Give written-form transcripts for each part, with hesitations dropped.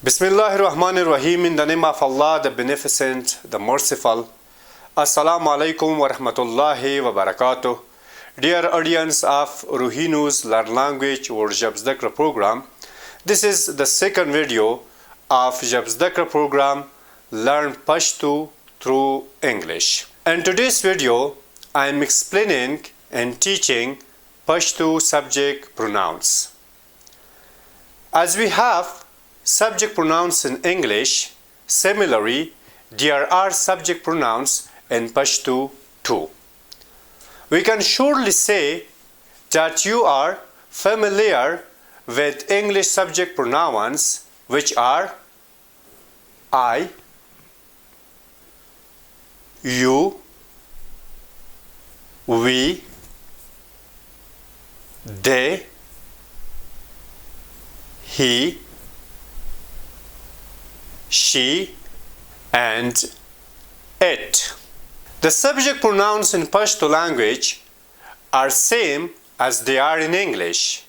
Bismillahir Rahmanir Rahim. In the name of Allah, the Beneficent, the Merciful. Assalamu alaikum wa rahmatullahi wa barakatuh. Dear audience of Ruhinu's Learn Language or Jabzdakra program, this is the second video of Jabzdakra program Learn Pashto through English. In today's video, I am explaining and teaching Pashto subject pronouns. As we have subject pronouns in English, similarly, there are subject pronouns in Pashto too. We can surely say that you are familiar with English subject pronouns, which are I, you, we, they, he, she, and it. The subject pronouns in Pashto language are same as they are in English.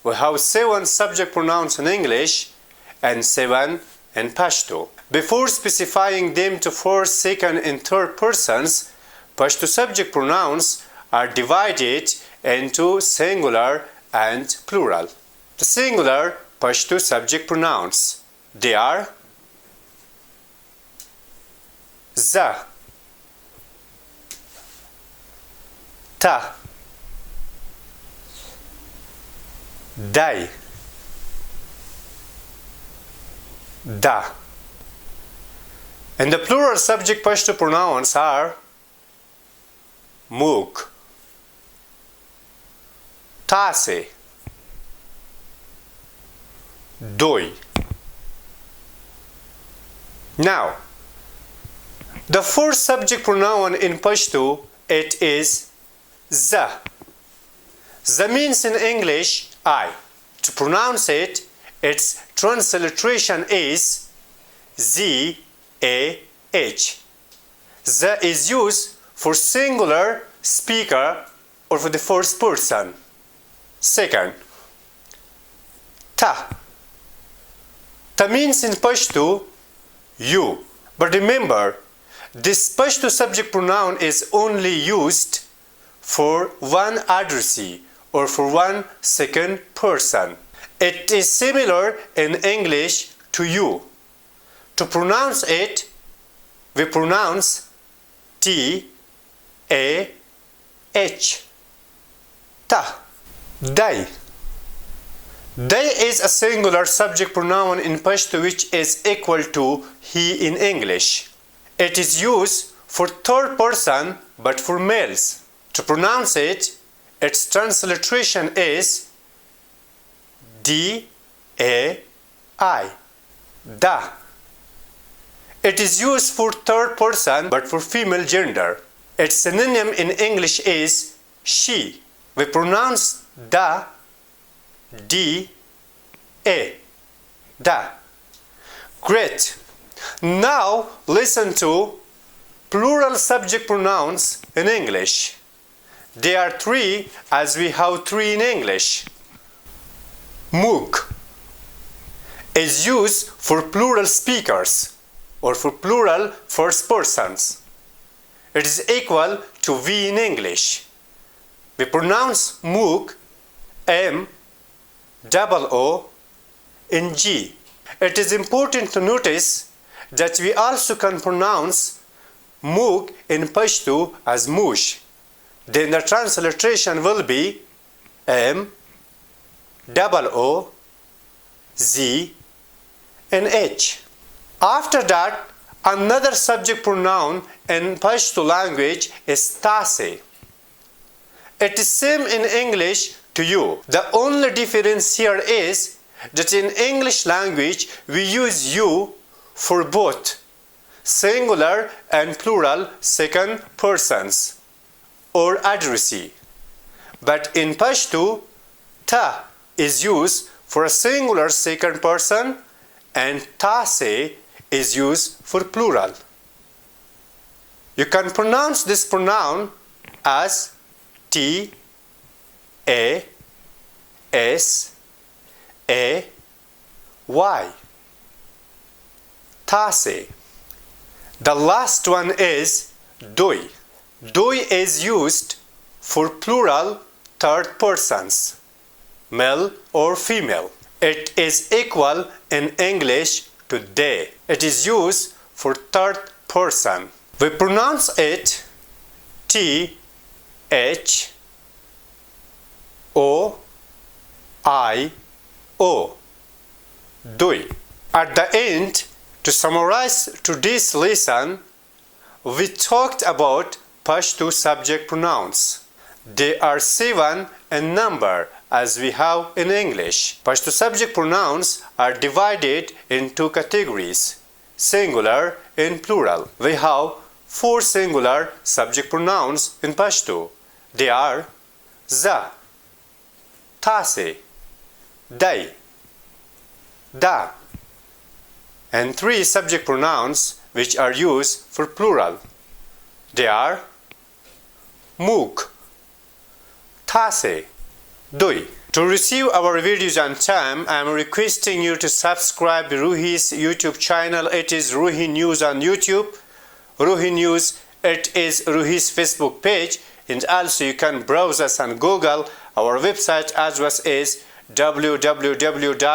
We have 7 subject pronouns in English and 7 in Pashto. Before specifying them to first, second, and third persons, Pashto subject pronouns are divided into singular and plural. The singular Pashto subject pronouns, they are za, ta, dai, da. And the plural subject Pashto pronouns are muk, tase, doi. Now, the first subject pronoun in Pashto, it is za. Za means in English I. To pronounce it, its transliteration is Z-A-H. Za is used for singular speaker or for the first person. Second, ta. Ta means in Pashto you. But remember, this Pashto subject pronoun is only used for one addressee or for one second person. It is similar in English to you. To pronounce it, we pronounce T-A-H. Ta. Dai. Dai is a singular subject pronoun in Pashto which is equal to he in English. It is used for third person but for males. To pronounce it, its transliteration is D-A-I. Da. It is used for third person but for female gender. Its synonym in English is she. We pronounce da, D-A. Da. Great. Now listen to plural subject pronouns in English. There are 3 as we have 3 in English. Muk is used for plural speakers or for plural first persons. It is equal to we in English. We pronounce muk M-O-O-N-G. It is important to notice that we also can pronounce muk in Pashto as mush. Then the transliteration will be M-O-O-Z-N-H. After that, another subject pronoun in Pashto language is tase. It is same in English to you. The only difference here is that in English language we use you for both singular and plural second persons or addressee. But in Pashto, ta is used for a singular second person and tase is used for plural. You can pronounce this pronoun as T A S A Y. تاسې. The last one is دوی. دوی is used for plural third persons, male or female. It is equal in English to they. It is used for third person. We pronounce it T H O I O. دوی. At the end, to summarize today's lesson, we talked about Pashto subject pronouns. They are 7 in number as we have in English. Pashto subject pronouns are divided in two categories, singular and plural. We have 4 singular subject pronouns in Pashto. They are za, tase, dai, da, and 3 subject pronouns which are used for plural. They are muk, tase, dui. To receive our videos on time, I am requesting you to subscribe Ruhi's YouTube channel. It is Ruhi News on YouTube. Ruhi News, it is Ruhi's Facebook page, and also you can browse us on Google. Our website address is www.ruhi.af.